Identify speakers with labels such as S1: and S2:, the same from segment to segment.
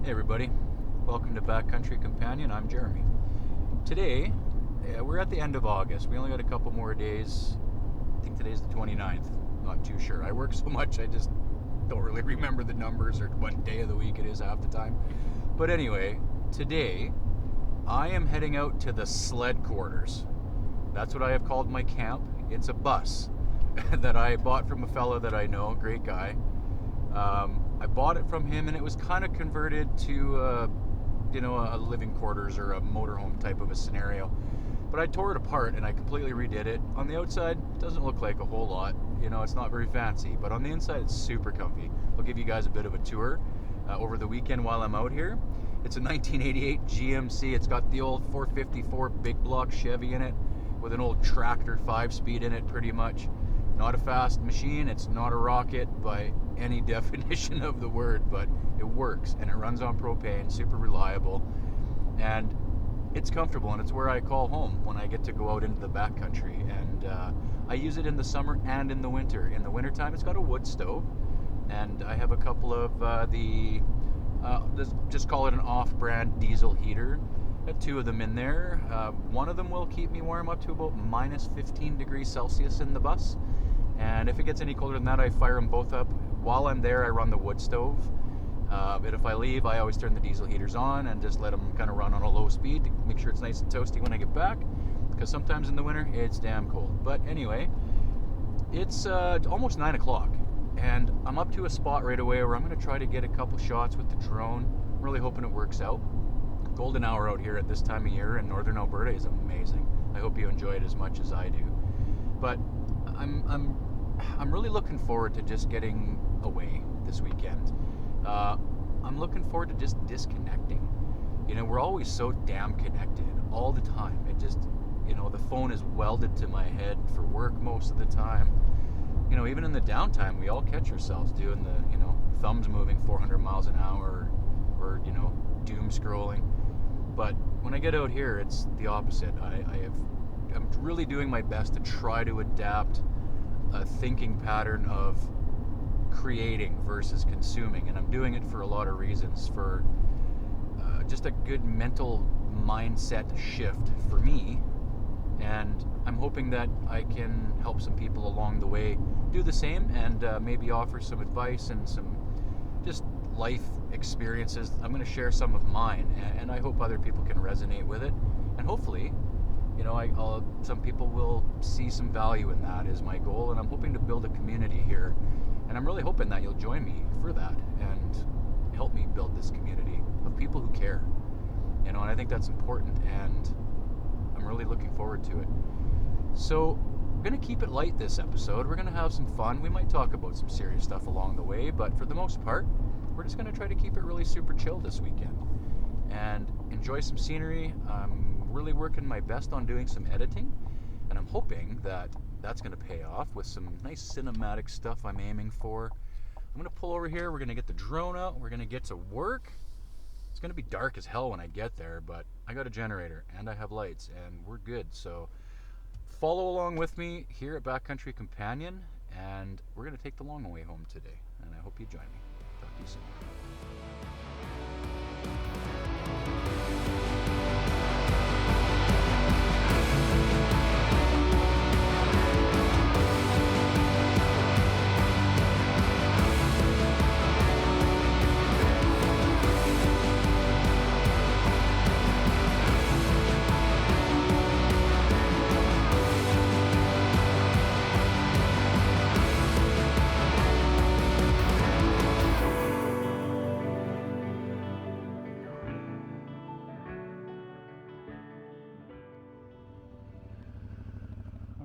S1: Hey everybody, welcome to Backcountry Companion. I'm Jeremy. Today, we're at the end of August. We only got a couple more days. I think today's the 29th. Not too sure. I work so much I just don't really remember the numbers or what day of the week it is half the time. But anyway, today I am heading out to the sled quarters. That's what I have called my camp. It's a bus that I bought from a fellow that I know, great guy. I bought it from him, and it was kind of converted to, a living quarters or a motorhome type of a scenario. But I tore it apart and I completely redid it. On the outside, it doesn't look like a whole lot. It's not very fancy, but on the inside, it's super comfy. I'll give you guys a bit of a tour over the weekend while I'm out here. It's a 1988 GMC. It's got the old 454 big block Chevy in it with an old tractor 5-speed in it, pretty much. Not a fast machine. It's not a rocket by any definition of the word, but it works and it runs on propane, super reliable, and it's comfortable, and it's where I call home when I get to go out into the backcountry. And I use it in the summer and in the winter. In the wintertime, it's got a wood stove, and I have a couple of just call it an off-brand diesel heater. I have two of them in there. One of them will keep me warm up to about minus 15 degrees Celsius in the bus. And if it gets any colder than that, I fire them both up. While I'm there, I run the wood stove. But if I leave, I always turn the diesel heaters on and just let them kind of run on a low speed to make sure it's nice and toasty when I get back. Because sometimes in the winter, it's damn cold. But anyway, it's almost 9 o'clock. And I'm up to a spot right away where I'm going to try to get a couple shots with the drone. I'm really hoping it works out. Golden hour out here at this time of year in Northern Alberta is amazing. I hope you enjoy it as much as I do. But I'm really looking forward to just getting away this weekend. I'm looking forward to just disconnecting. We're always so damn connected all the time. It just, the phone is welded to my head for work most of the time. Even in the downtime, we all catch ourselves doing the, thumbs moving 400 miles an hour or doom scrolling. But when I get out here, it's the opposite. I'm really doing my best to try to adapt a thinking pattern of creating versus consuming, and I'm doing it for a lot of reasons. For just a good mental mindset shift for me, and I'm hoping that I can help some people along the way do the same, and maybe offer some advice and some just life experiences. I'm going to share some of mine, and I hope other people can resonate with it, and hopefully some people will see some value in that is my goal. And I'm hoping to build a community here, and I'm really hoping that you'll join me for that and help me build this community of people who care, and I think that's important, and I'm really looking forward to it. So we're going to keep it light this episode. We're going to have some fun. We might talk about some serious stuff along the way, but for the most part, we're just going to try to keep it really super chill this weekend and enjoy some scenery. I'm really working my best on doing some editing, and I'm hoping that that's going to pay off with some nice cinematic stuff I'm aiming for. I'm going to pull over here. We're going to get the drone out. We're going to get to work. It's going to be dark as hell when I get there, but I got a generator and I have lights, and we're good. So follow along with me here at Backcountry Companion, and we're going to take the long way home today, and I hope you join me. Talk to you soon.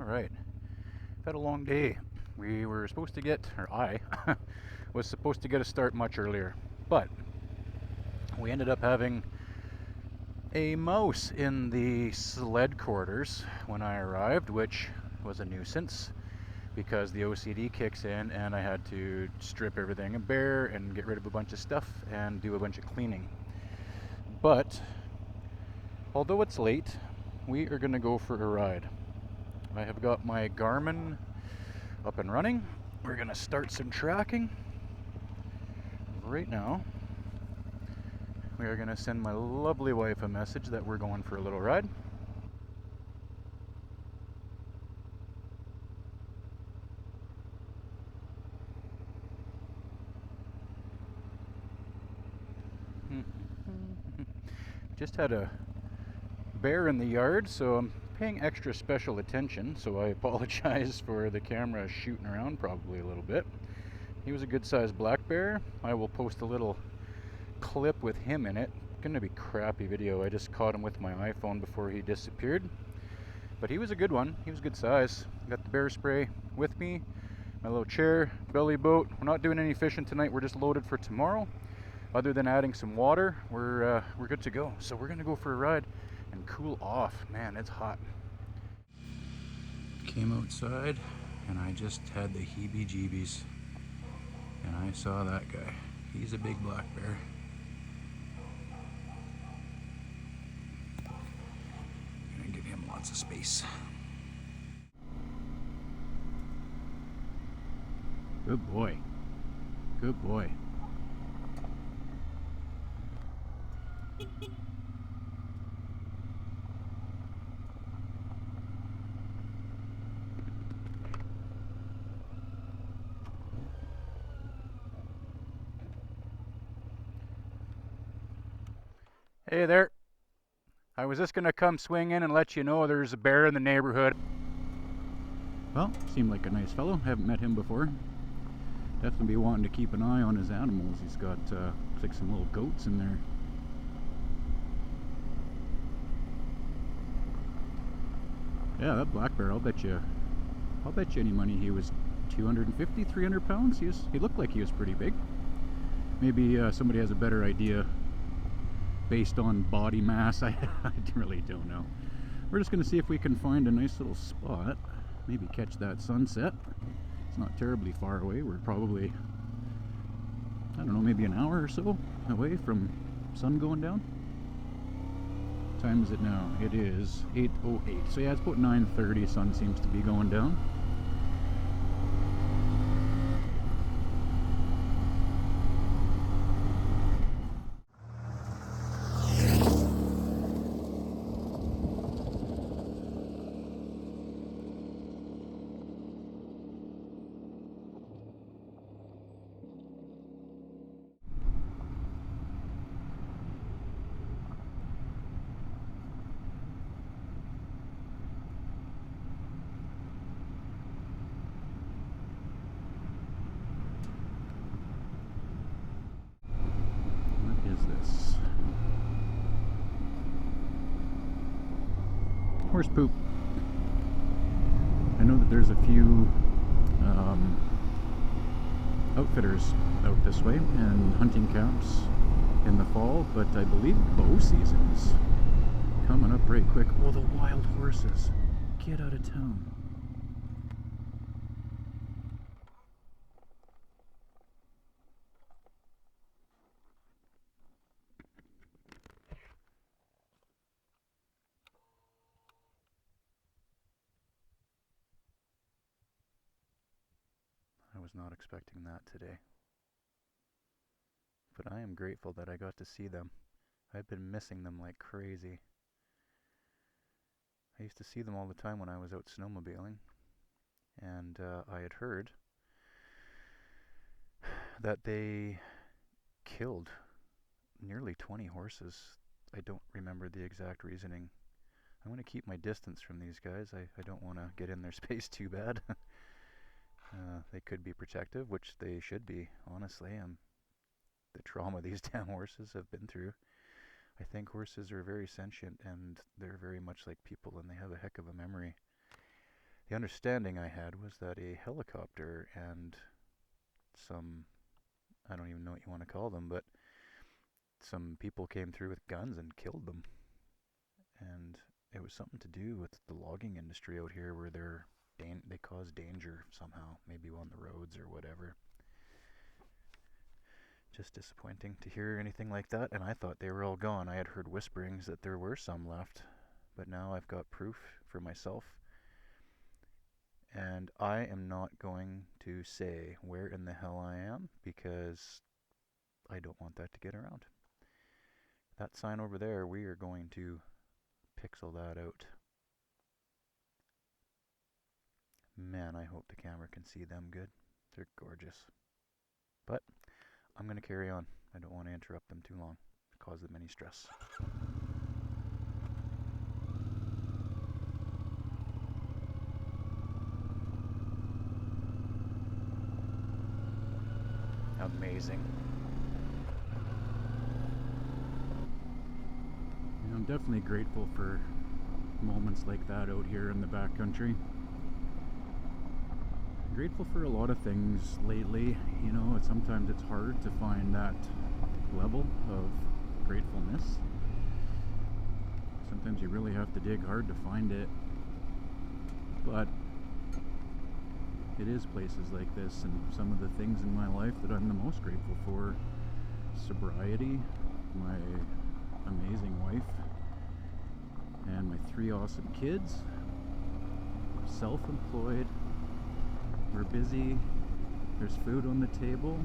S1: Alright, I've had a long day. We were supposed to get, or I was supposed to get a start much earlier, but we ended up having a mouse in the sled quarters when I arrived, which was a nuisance because the OCD kicks in and I had to strip everything bare and get rid of a bunch of stuff and do a bunch of cleaning. But although it's late, we are going to go for a ride. I have got my Garmin up and running. We're going to start some tracking right now. we are going to send my lovely wife a message that we're going for a little ride. Just had a bear in the yard, so I'm paying extra special attention, so I apologize for the camera shooting around probably a little bit. He was a good sized black bear. I will post a little clip with him in it. Gonna be crappy video. I just caught him with my iPhone before he disappeared. But he was a good one. He was good size. Got the bear spray with me, my little chair, belly boat. We're not doing any fishing tonight. We're just loaded for tomorrow. Other than adding some water, we're good to go. So we're gonna go for a ride and cool off. Man, it's hot. Came outside and I just had the heebie-jeebies. And I saw that guy. He's a big black bear. Gonna give him lots of space. Good boy. Good boy. Hey there. I was just gonna come swing in and let you know there's a bear in the neighborhood. Well, seemed like a nice fellow. Haven't met him before. Definitely be wanting to keep an eye on his animals. He's got looks like some little goats in there. Yeah, that black bear, I'll bet you any money he was 250, 300 pounds. He looked like he was pretty big. Maybe somebody has a better idea based on body mass. I really don't know. We're just going to see if we can find a nice little spot. Maybe catch that sunset. It's not terribly far away. We're probably, I don't know, maybe an hour or so away from sun going down. What time is it now? It is 8:08. So yeah, it's about 9:30. Sun seems to be going down. This horse poop. I know that there's a few outfitters out this way and hunting camps in the fall, but I believe bow season is coming up right quick. Oh, the wild horses. Get out of town. I was not expecting that today. But I am grateful that I got to see them. I've been missing them like crazy. I used to see them all the time when I was out snowmobiling. And I had heard that they killed nearly 20 horses. I don't remember the exact reasoning. I'm going to keep my distance from these guys. I don't want to get in their space too bad. They could be protective, which they should be, honestly. The trauma these damn horses have been through. I think horses are very sentient and they're very much like people and they have a heck of a memory. The understanding I had was that a helicopter and some, I don't even know what you want to call them, but some people came through with guns and killed them. And it was something to do with the logging industry out here where they cause danger somehow, maybe on the roads or whatever. Just disappointing to hear anything like that, and I thought they were all gone. I had heard whisperings that there were some left, but now I've got proof for myself. And I am not going to say where in the hell I am because I don't want that to get around. That sign over there, we are going to pixel that out. Man, I hope the camera can see them good. They're gorgeous. But I'm going to carry on. I don't want to interrupt them too long, cause them any stress. Amazing. I'm definitely grateful for moments like that out here in the backcountry. Grateful for a lot of things lately. You know, sometimes it's hard to find that level of gratefulness. Sometimes you really have to dig hard to find it. But it is places like this and some of the things in my life that I'm the most grateful for. Sobriety, my amazing wife, and my 3 awesome kids. Self-employed. We're busy. There's food on the table.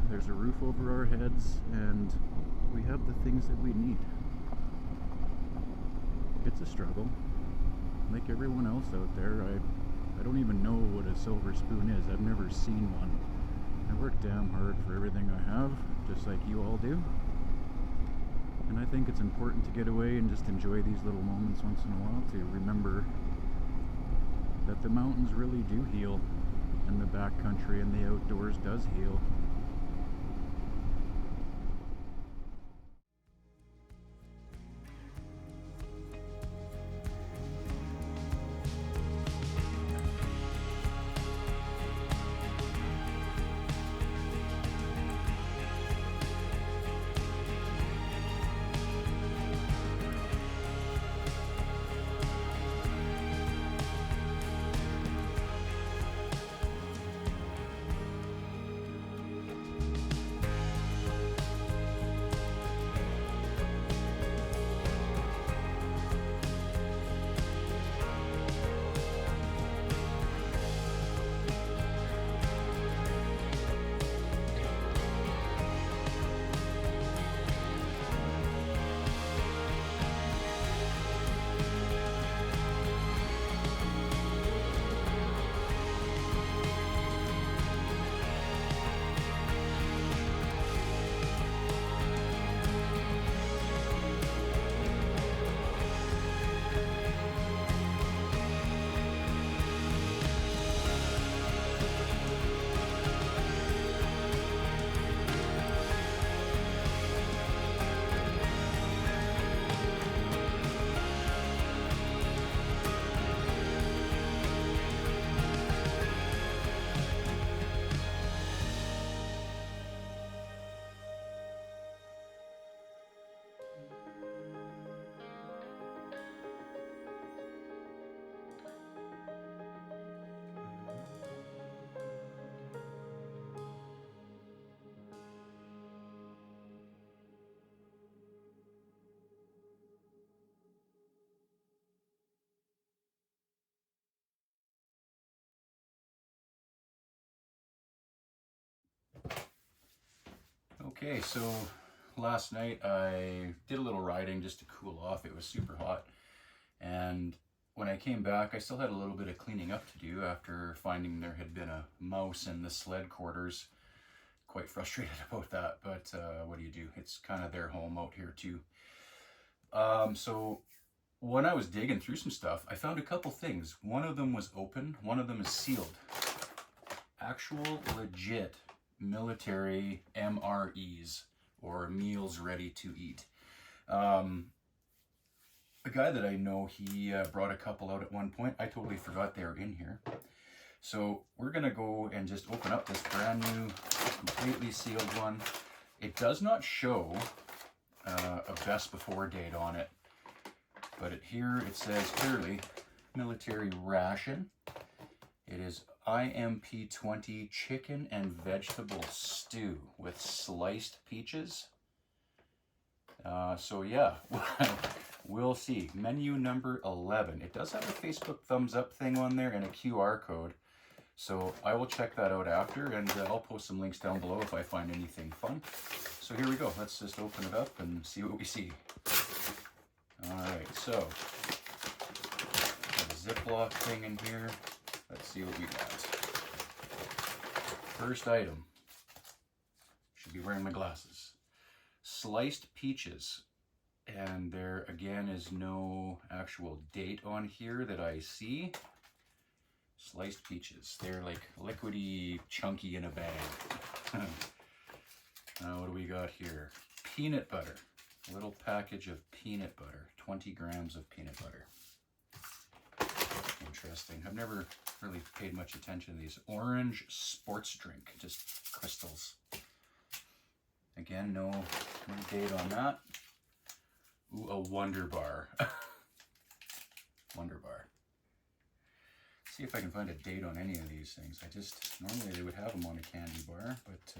S1: There's a roof over our heads, and we have the things that we need. It's a struggle. Like everyone else out there, I don't even know what a silver spoon is. I've never seen one. I work damn hard for everything I have, just like you all do. And I think it's important to get away and just enjoy these little moments once in a while to remember that the mountains really do heal, and the backcountry and the outdoors does heal. Okay, so last night I did a little riding just to cool off. It was super hot, and when I came back I still had a little bit of cleaning up to do after finding there had been a mouse in the sled quarters. Quite frustrated about that, but what do you do? It's kind of their home out here too. So when I was digging through some stuff, I found a couple things. One of them was open, one of them is sealed. Actual legit military MREs, or meals ready to eat. A guy that I know, he brought a couple out at one point. I totally forgot they were in here. So we're gonna go and just open up this brand new, completely sealed one. It does not show a best before date on it, but here it says clearly military ration. It is IMP 20 chicken and vegetable stew with sliced peaches. So yeah, we'll see. Menu number 11. It does have a Facebook thumbs up thing on there and a QR code. So I will check that out after, and I'll post some links down below if I find anything fun. So here we go. Let's just open it up and see what we see. All right, so got a Ziploc thing in here. Let's see what we got. First item. Should be wearing my glasses. Sliced peaches. And there again is no actual date on here that I see. Sliced peaches. They're like liquidy, chunky in a bag. Now what do we got here? Peanut butter. A little package of peanut butter. 20 grams of peanut butter. Interesting. I've never really paid much attention to these. Orange sports drink. Just crystals. Again, no date on that. Ooh, a Wonder Bar. Wonder Bar. See if I can find a date on any of these things. Normally they would have them on a candy bar, but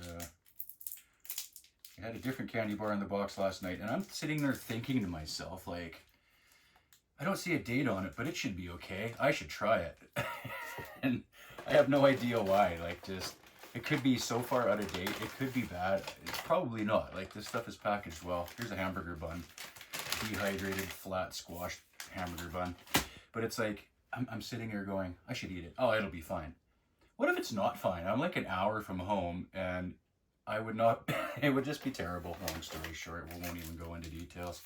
S1: I had a different candy bar in the box last night, and I'm sitting there thinking to myself, like, I don't see a date on it, but it should be okay. I should try it. And I have no idea why. Like, just, it could be so far out of date. It could be bad. It's probably not. Like, this stuff is packaged well. Here's a hamburger bun. Dehydrated, flat, squashed hamburger bun. But it's like, I'm sitting here going, I should eat it. Oh, it'll be fine. What if it's not fine? I'm like an hour from home, and I would not, it would just be terrible. Long story short, we won't even go into details.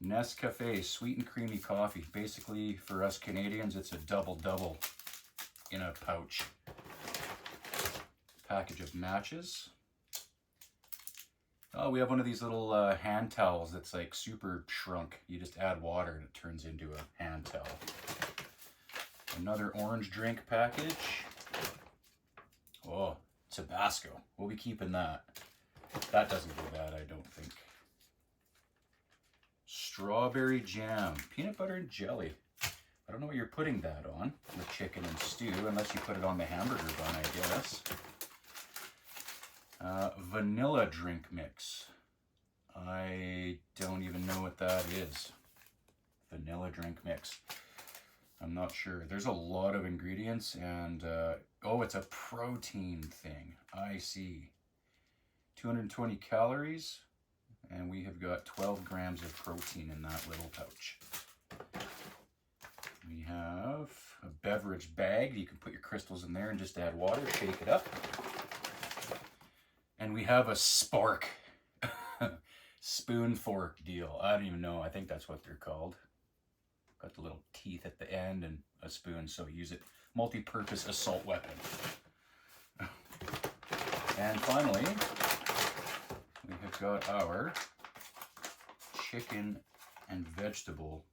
S1: Nescafe, sweet and creamy coffee. Basically, for us Canadians, it's a double-double in a pouch. Package of matches. Oh, we have one of these little hand towels that's like super shrunk. You just add water and it turns into a hand towel. Another orange drink package. Oh, Tabasco. We'll be keeping that. That doesn't go bad, I don't think. Strawberry jam. Peanut butter and jelly. I don't know what you're putting that on with chicken and stew, unless you put it on the hamburger bun, I guess. Vanilla drink mix. I don't even know what that is. Vanilla drink mix. I'm not sure. There's a lot of ingredients, and oh, it's a protein thing. I see. 220 calories, and we have got 12 grams of protein in that little pouch. We have a beverage bag. You can put your crystals in there and just add water, shake it up. And we have a Spark spoon fork deal. I don't even know. I think that's what they're called. Got the little teeth at the end and a spoon, so use it. Multi-purpose assault weapon. And finally, we have got our chicken and vegetable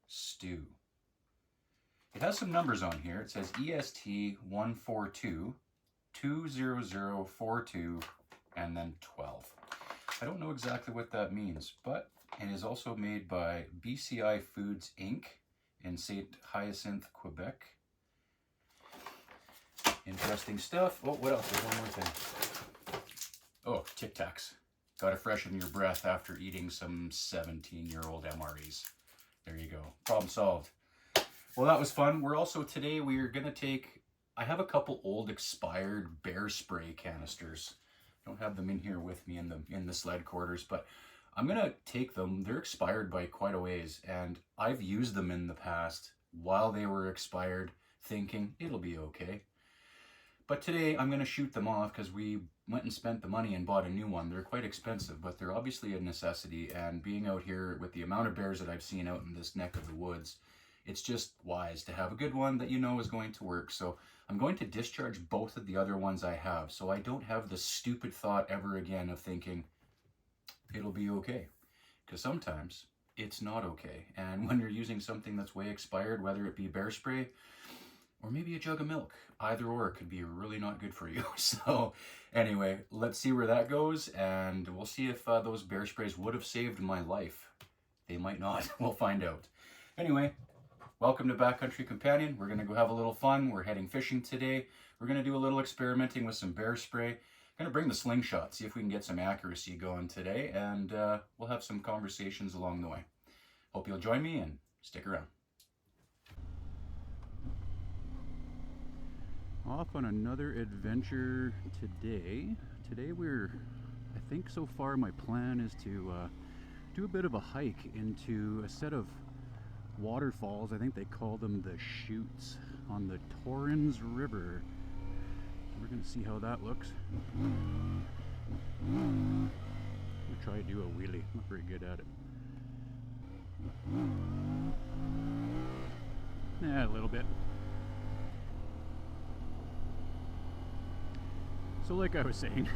S1: stew. It has some numbers on here. It says EST 142 20042 and then 12. I don't know exactly what that means, but it is also made by BCI Foods Inc. in St. Hyacinthe, Quebec. Interesting stuff. Oh, what else? There's one more thing. Oh, Tic Tacs. Got to freshen your breath after eating some 17-year-old MREs. There you go. Problem solved. Well, that was fun. Today we're going to take, I have a couple old expired bear spray canisters. I don't have them in here with me in the sled quarters, but I'm going to take them. They're expired by quite a ways, and I've used them in the past while they were expired, thinking it'll be okay. But today I'm going to shoot them off because we went and spent the money and bought a new one. They're quite expensive, but they're obviously a necessity, and being out here with the amount of bears that I've seen out in this neck of the woods, it's just wise to have a good one that you know is going to work. So I'm going to discharge both of the other ones I have, so I don't have the stupid thought ever again of thinking it'll be okay. Because sometimes it's not okay. And when you're using something that's way expired, whether it be bear spray or maybe a jug of milk, either or could be really not good for you. So anyway, let's see where that goes, and we'll see if those bear sprays would have saved my life. They might not. We'll find out. Anyway, welcome to Backcountry Companion. We're going to go have a little fun. We're heading fishing today. We're going to do a little experimenting with some bear spray. Going to bring the slingshot, see if we can get some accuracy going today, and we'll have some conversations along the way. Hope you'll join me and stick around. Off on another adventure today. I think so far my plan is to do a bit of a hike into a set of waterfalls. I think they call them the chutes on the Torrens River. We're gonna see how that looks. We'll try to do a wheelie. I'm not very good at it. Yeah, a little bit. So like I was saying,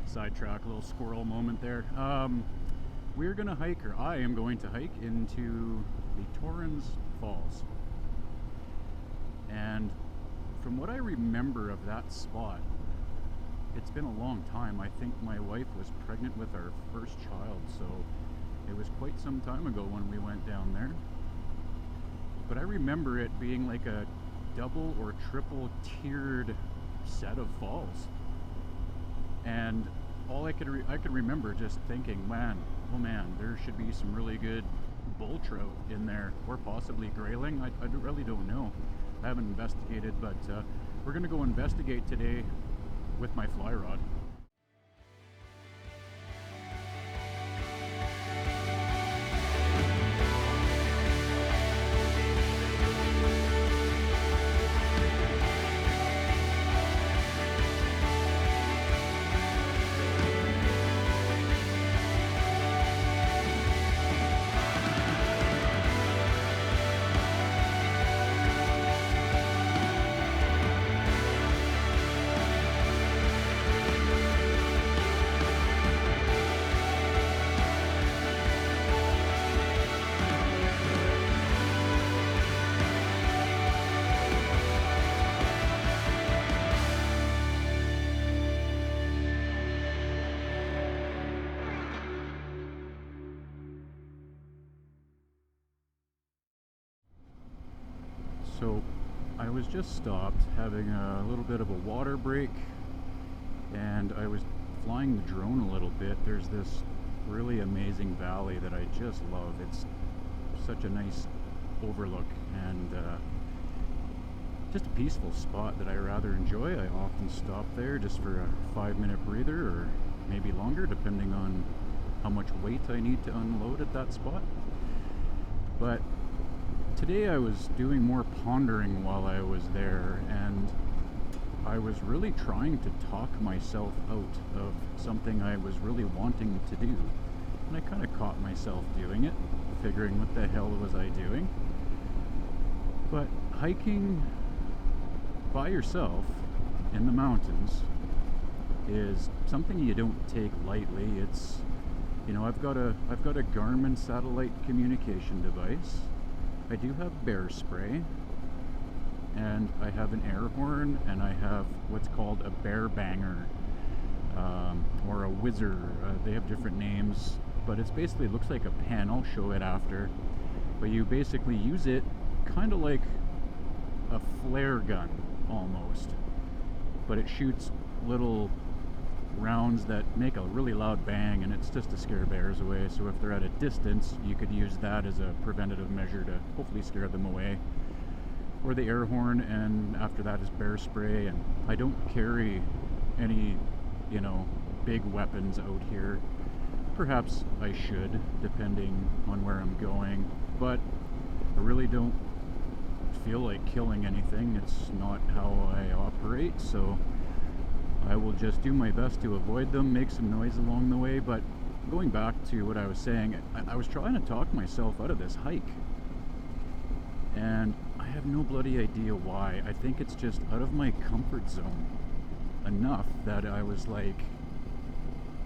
S1: sidetrack, a little squirrel moment there. We're gonna hike, or I am going to hike into the Torrens Falls. And from what I remember of that spot, it's been a long time. I think my wife was pregnant with our first child, so it was quite some time ago when we went down there. But I remember it being like a double or triple tiered set of falls, and all I could remember just thinking, man, oh man, there should be some really good bull trout in there, or possibly grayling. I really don't know. I haven't investigated, but we're gonna go investigate today with my fly rod. So I was just stopped having a little bit of a water break, and I was flying the drone a little bit. There's this really amazing valley that I just love. It's such a nice overlook, and just a peaceful spot that I rather enjoy. I often stop there just for a 5-minute breather, or maybe longer, depending on how much weight I need to unload at that spot. But today I was doing more pondering while I was there, and I was really trying to talk myself out of something I was really wanting to do. And I kind of caught myself doing it, figuring what the hell was I doing. But hiking by yourself in the mountains is something you don't take lightly. It's, you know, I've got a Garmin satellite communication device. I do have bear spray, and I have an air horn, and I have what's called a bear banger, or a whizzer. They have different names, but it's basically, looks like a pen. I'll show it after. But you basically use it kind of like a flare gun almost, but it shoots little rounds that make a really loud bang, and it's just to scare bears away. So if they're at a distance, you could use that as a preventative measure to hopefully scare them away. Or the air horn, and after that is bear spray. And I don't carry any, you know, big weapons out here. Perhaps I should, depending on where I'm going, but I really don't feel like killing anything. It's not how I operate, so I will just do my best to avoid them, make some noise along the way. But going back to what I was saying, I was trying to talk myself out of this hike, and I have no bloody idea why. I think it's just out of my comfort zone enough that I was like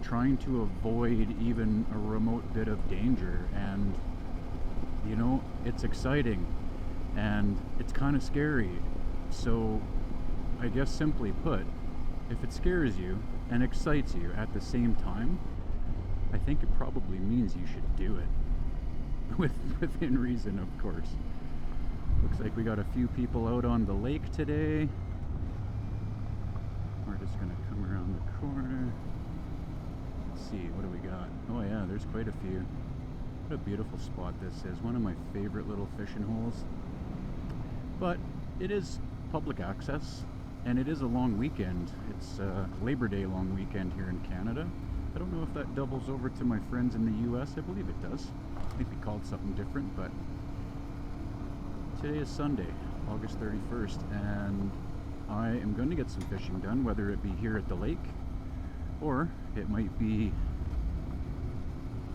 S1: trying to avoid even a remote bit of danger. And you know, it's exciting and it's kind of scary. So I guess, simply put, if it scares you and excites you at the same time, I think it probably means you should do it. Within reason, of course. Looks like we got a few people out on the lake today. We're just gonna come around the corner. Let's see, what do we got? Oh yeah, there's quite a few. What a beautiful spot this is. One of my favorite little fishing holes. But it is
S2: public access, and it is a long weekend. It's Labor Day long weekend here in Canada. I don't know if that doubles over to my friends in the US. I believe it does. Maybe called something different, but today is Sunday, August 31st, and I am going to get some fishing done, whether it be here at the lake or it might be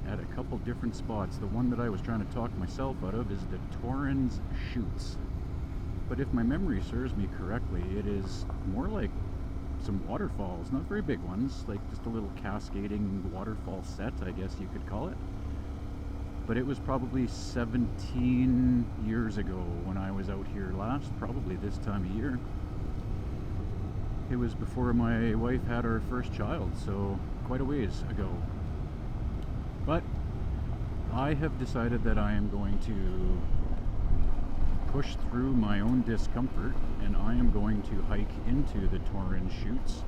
S2: at a couple different spots. The one that I was trying to talk myself out of is the Torrens Chutes. But if my memory serves me correctly, it is more like some waterfalls, not very big ones, like just a little cascading waterfall set, I guess you could call it. But it was probably 17 years ago when I was out here last, probably this time of year. It was before my wife had our first child, so quite a ways ago. But I have decided that I am going to push through my own discomfort, and I am going to hike into the Torrens Chutes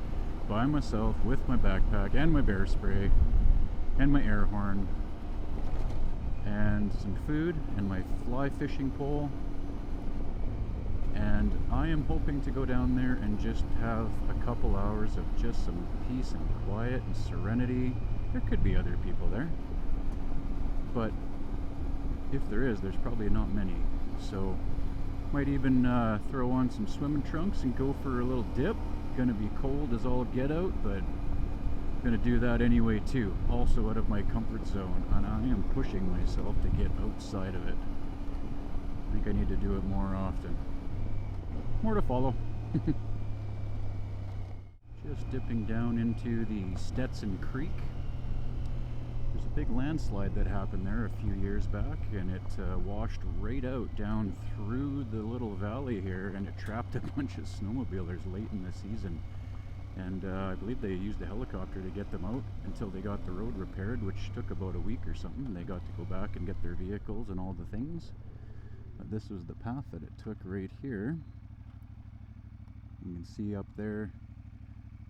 S2: by myself with my backpack and my bear spray and my air horn and some food and my fly fishing pole. And I am hoping to go down there and just have a couple hours of just some peace and quiet and serenity. There could be other people there, but if there is, there's probably not many. So might even throw on some swimming trunks and go for a little dip. Gonna be cold as all get out, but gonna do that anyway too. Also out of my comfort zone, and I am pushing myself to get outside of it. I think I need to do it more often. More to follow. Just dipping down into the Stetson Creek. There's a big landslide that happened there a few years back, and it washed right out down through the little valley here, and it trapped a bunch of snowmobilers late in the season. And I believe they used a helicopter to get them out until they got the road repaired, which took about a week or something. And they got to go back and get their vehicles and all the things. But this was the path that it took right here. You can see up there,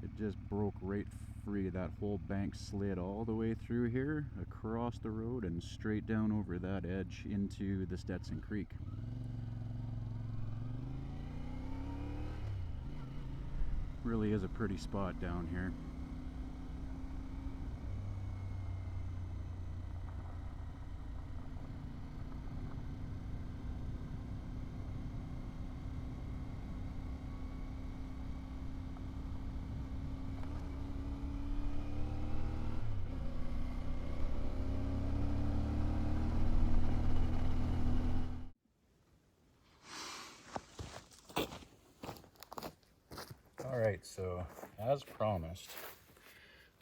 S2: it just broke right free. That whole bank slid all the way through here, across the road, and straight down over that edge into the Stetson Creek. Really is a pretty spot down here. Alright, so as promised,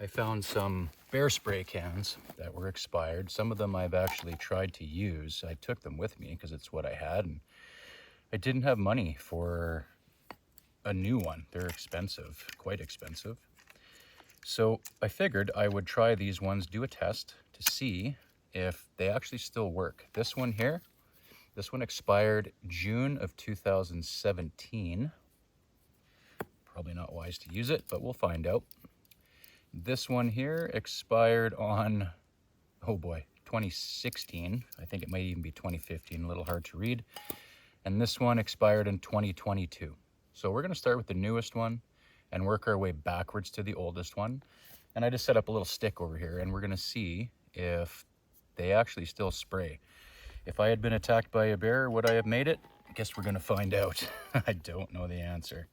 S2: I found some bear spray cans that were expired. Some of them I've actually tried to use. I took them with me because it's what I had, and I didn't have money for a new one. They're expensive, quite expensive. So I figured I would try these ones, do a test to see if they actually still work. This one here, this one expired June of 2017. Probably not wise to use it, but we'll find out. This one here expired on, oh boy, 2016. I think it might even be 2015, a little hard to read. And this one expired in 2022. So we're gonna start with the newest one and work our way backwards to the oldest one. And I just set up a little stick over here, and we're gonna see if they actually still spray. If I had been attacked by a bear, would I have made it? I guess we're gonna find out. I don't know the answer.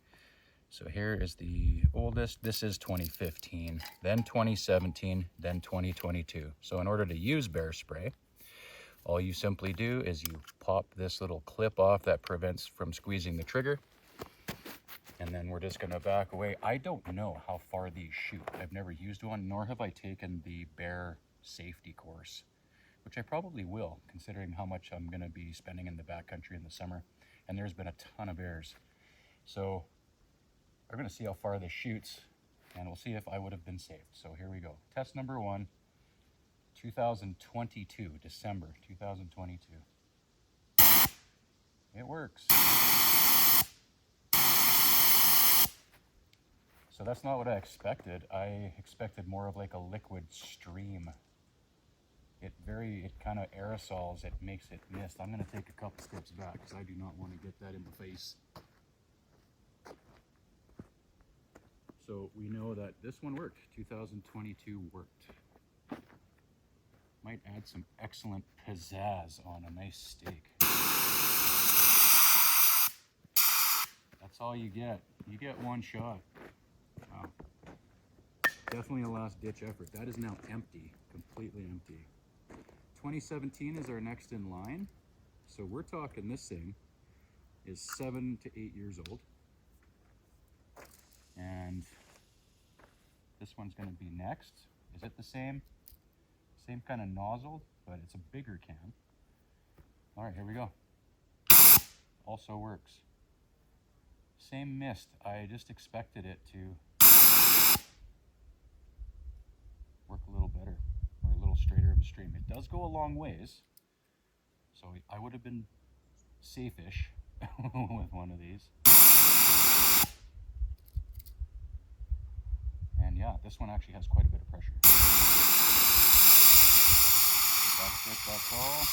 S2: So here is the oldest. This is 2015, then 2017, then 2022. So in order to use bear spray, all you simply do is you pop this little clip off that prevents from squeezing the trigger. And then we're just gonna back away. I don't know how far these shoot. I've never used one, nor have I taken the bear safety course, which I probably will, considering how much I'm gonna be spending in the backcountry in the summer. And there's been a ton of bears. So we're gonna see how far this shoots, and we'll see if I would have been saved. So here we go. Test number 1, 2022, December 2022. It works. So that's not what I expected. I expected more of like a liquid stream. It kind of aerosols, it makes it mist. I'm gonna take a couple steps back because I do not want to get that in the face. So we know that this one worked. 2022 worked. Might add some excellent pizzazz on a nice steak. That's all you get. You get one shot. Wow. Definitely a last ditch effort. That is now empty, completely empty. 2017 is our next in line. So we're talking this thing is 7 to 8 years old. And this one's gonna be next. Is it the same? Same kind of nozzle, but it's a bigger can. All right, here we go. Also works. Same mist. I just expected it to work a little better, or a little straighter of a stream. It does go a long ways, so I would have been safe-ish with one of these. And yeah, this one actually has quite a bit of pressure. That's it, that's all.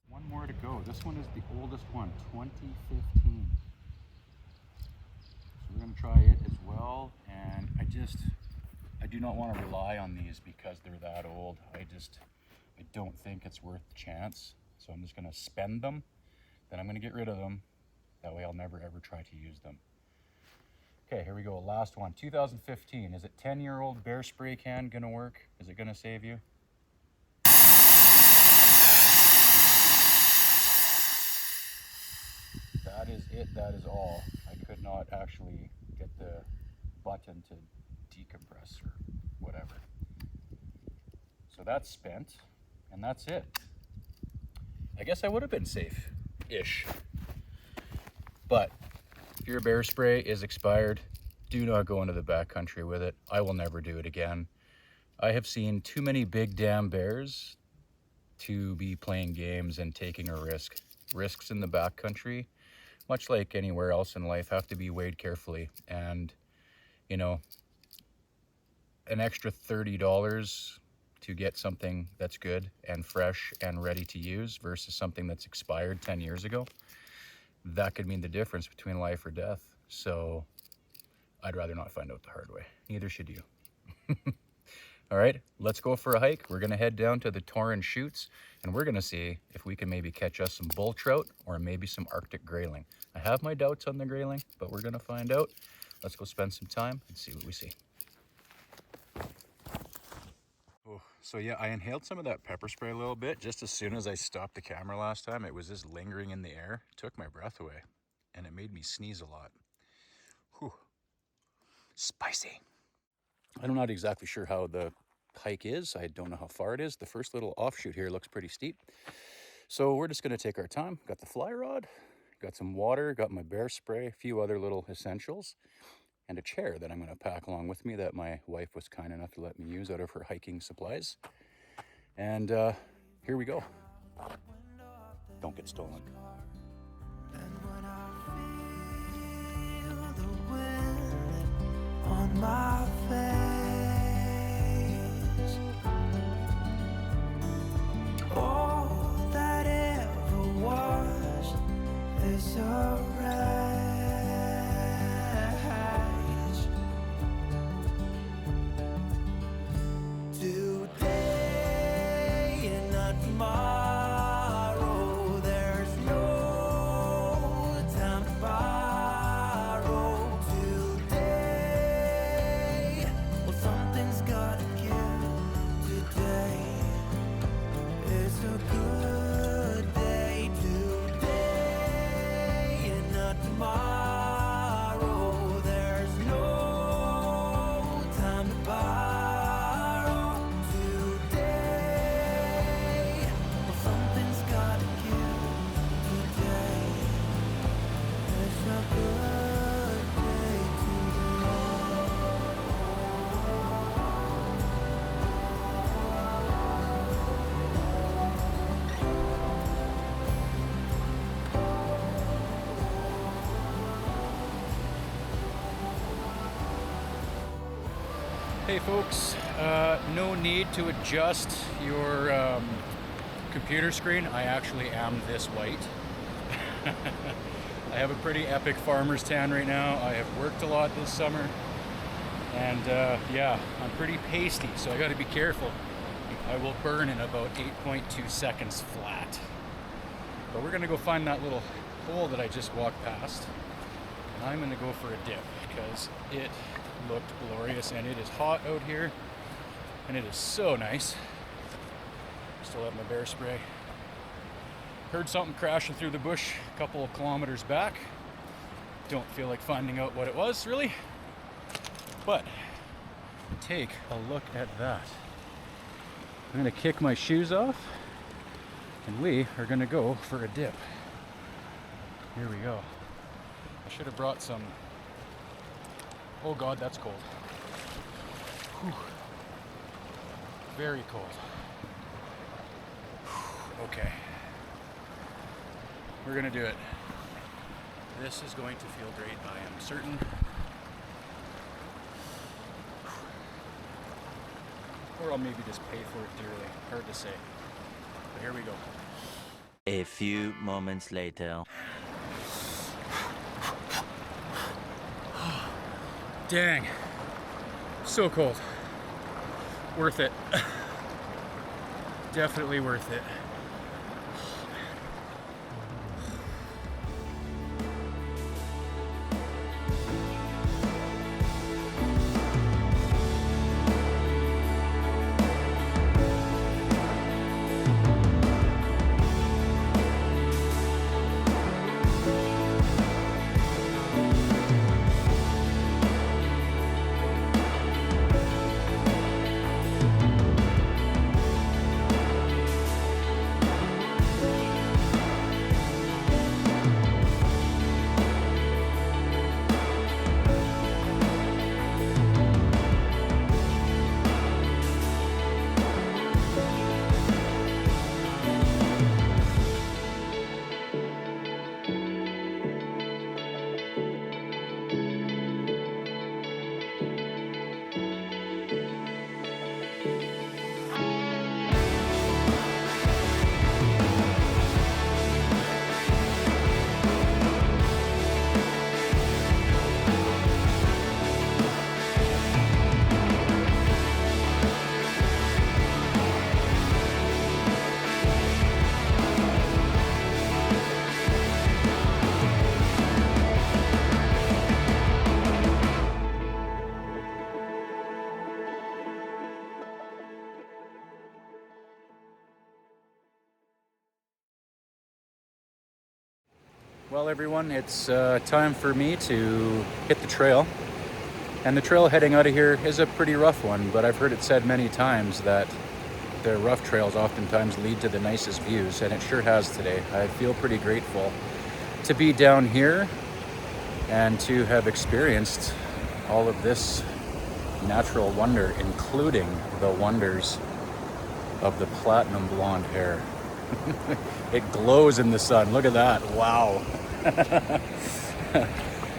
S2: One more to go. This one is the oldest one, 2015. So we're gonna try it as well. And I do not want to rely on these because they're that old. I don't think it's worth the chance. So I'm just gonna spend them, then I'm gonna get rid of them. That way I'll never ever try to use them. Okay, here we go, last one, 2015. Is it 10-year-old bear spray can gonna work? Is it gonna save you? That is it, that is all. I could not actually get the button to decompress or whatever. So that's spent, and that's it. I guess I would have been safe-ish. But if your bear spray is expired, do not go into the backcountry with it. I will never do it again. I have seen too many big damn bears to be playing games and taking a risk. Risks in the backcountry, much like anywhere else in life, have to be weighed carefully. And, you know, an extra $30 to get something that's good and fresh and ready to use versus something that's expired 10 years ago, that could mean the difference between life or death. So I'd rather not find out the hard way. Neither should you. All right, let's go for a hike. We're gonna head down to the Torrens Chutes and we're gonna see if we can maybe catch us some bull trout or maybe some Arctic grayling. I have my doubts on the grayling, but we're gonna find out. Let's go spend some time and see what we see. Oh, so yeah, I inhaled some of that pepper spray a little bit. Just as soon as I stopped the camera last time, it was just lingering in the air. It took my breath away and it made me sneeze a lot. Whew. Spicy. I'm not exactly sure how the hike is. I don't know how far it is. The first little offshoot here looks pretty steep. So we're just gonna take our time. Got the fly rod, got some water, got my bear spray, a few other little essentials, and a chair that I'm gonna pack along with me that my wife was kind enough to let me use out of her hiking supplies. And here we go. Don't get stolen.
S3: On my face, all that ever was is a race. Today and not tomorrow, there's no time to borrow. Today, well, something's gotta give. Today is a good day. Today and not tomorrow, there's no time to borrow. Today, well, something's gotta give. Today is a good day.
S2: Hey folks, no need to adjust your computer screen. I actually am this white. I have a pretty epic farmer's tan right now. I have worked a lot this summer, and yeah, I'm pretty pasty, so I got to be careful. I will burn in about 8.2 seconds flat. But we're gonna go find that little hole that I just walked past. And I'm gonna go for a dip because it looked glorious, and it is hot out here, and it is so nice. Still have my bear spray. Heard something crashing through the bush a couple of kilometers back. Don't feel like finding out what it was really, but take a look at that. I'm gonna kick my shoes off, and we are gonna go for a dip. Here we go. I should have brought some. Oh God, that's cold. Whew. Very cold. Whew. Okay. We're gonna do it. This is going to feel great, I am certain. Or I'll maybe just pay for it dearly. Hard to say. But here we go.
S4: A few moments later.
S2: Dang. So cold. Worth it. Definitely worth it. Well, everyone, it's time for me to hit the trail. And the trail heading out of here is a pretty rough one, but I've heard it said many times that the rough trails oftentimes lead to the nicest views, and it sure has today. I feel pretty grateful to be down here and to have experienced all of this natural wonder, including the wonders of the platinum blonde hair. It glows in the sun. Look at that. Wow.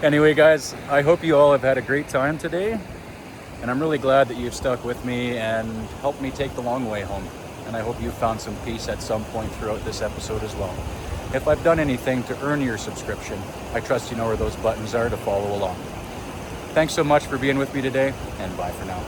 S2: Anyway, guys, I hope you all have had a great time today. And I'm really glad that you've stuck with me and helped me take the long way home. And I hope you found some peace at some point throughout this episode as well. If I've done anything to earn your subscription, I trust you know where those buttons are to follow along. Thanks so much for being with me today, and bye for now.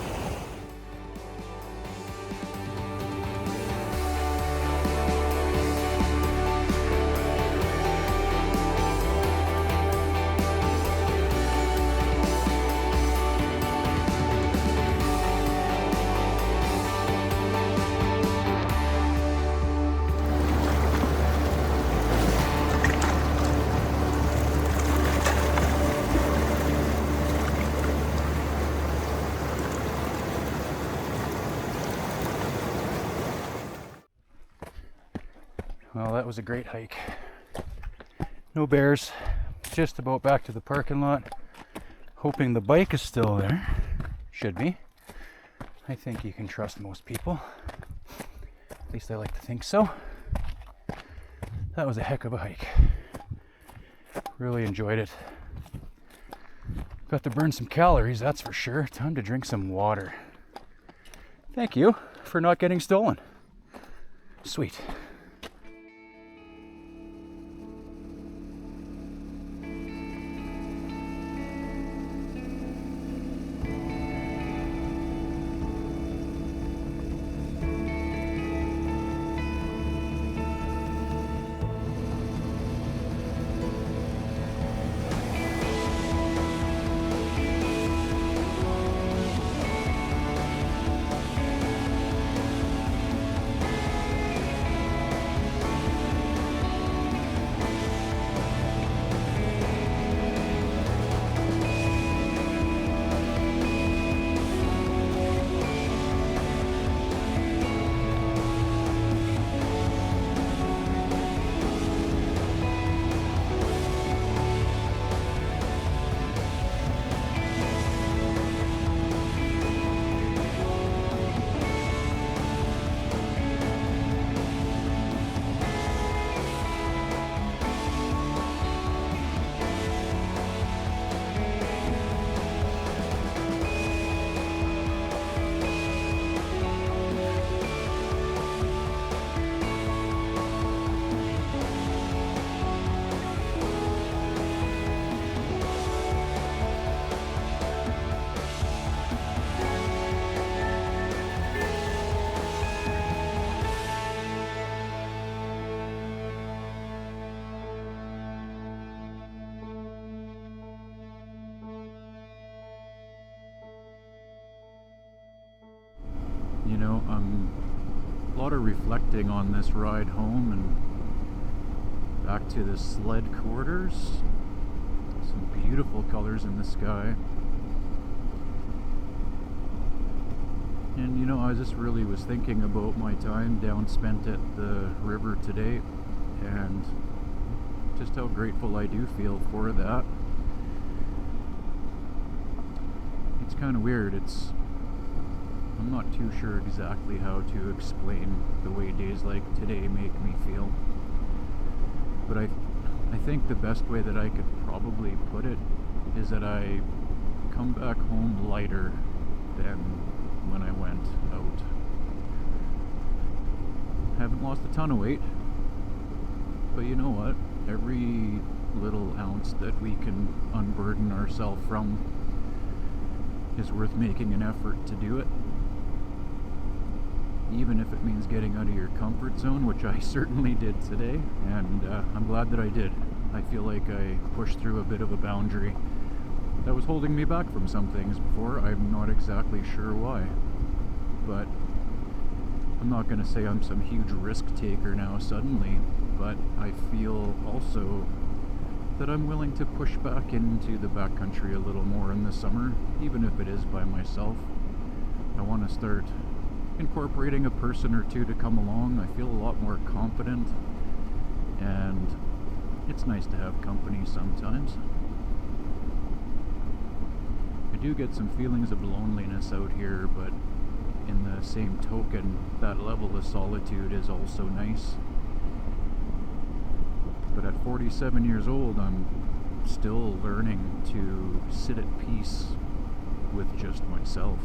S2: Well, that was a great hike. No bears, just about back to the parking lot. Hoping the bike is still there. Should be. I think you can trust most people. At least I like to think so. That was a heck of a hike. Really enjoyed it. Got to burn some calories, that's for sure. Time to drink some water. Thank you for not getting stolen. Sweet. You know, a lot of reflecting on this ride home and back to the sled quarters. Some beautiful colors in the sky. And you know, I just really was thinking about my time down spent at the river today and just how grateful I do feel for that. It's kind of weird. I'm not too sure exactly how to explain the way days like today make me feel. But I think the best way that I could probably put it is that I come back home lighter than when I went out. Haven't lost a ton of weight, but you know what? Every little ounce that we can unburden ourselves from is worth making an effort to do it. Even if it means getting out of your comfort zone, which I certainly did today, and I'm glad that I did. I feel like I pushed through a bit of a boundary that was holding me back from some things before. I'm not exactly sure why, but I'm not going to say I'm some huge risk taker now suddenly, but I feel also that I'm willing to push back into the backcountry a little more in the summer, even if it is by myself. I want to start incorporating a person or two to come along. I feel a lot more confident, and it's nice to have company sometimes. I do get some feelings of loneliness out here, but in the same token, that level of solitude is also nice. But at 47 years old, I'm still learning to sit at peace with just myself,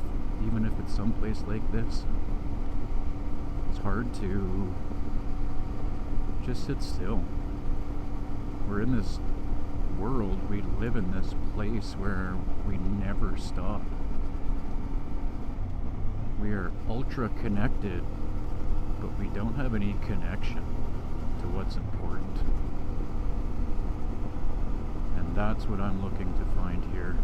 S2: even if it's someplace like this. It's hard to just sit still. We're in this world, we live in this place where we never stop. We are ultra connected, but we don't have any connection to what's important. And that's what I'm looking to find here.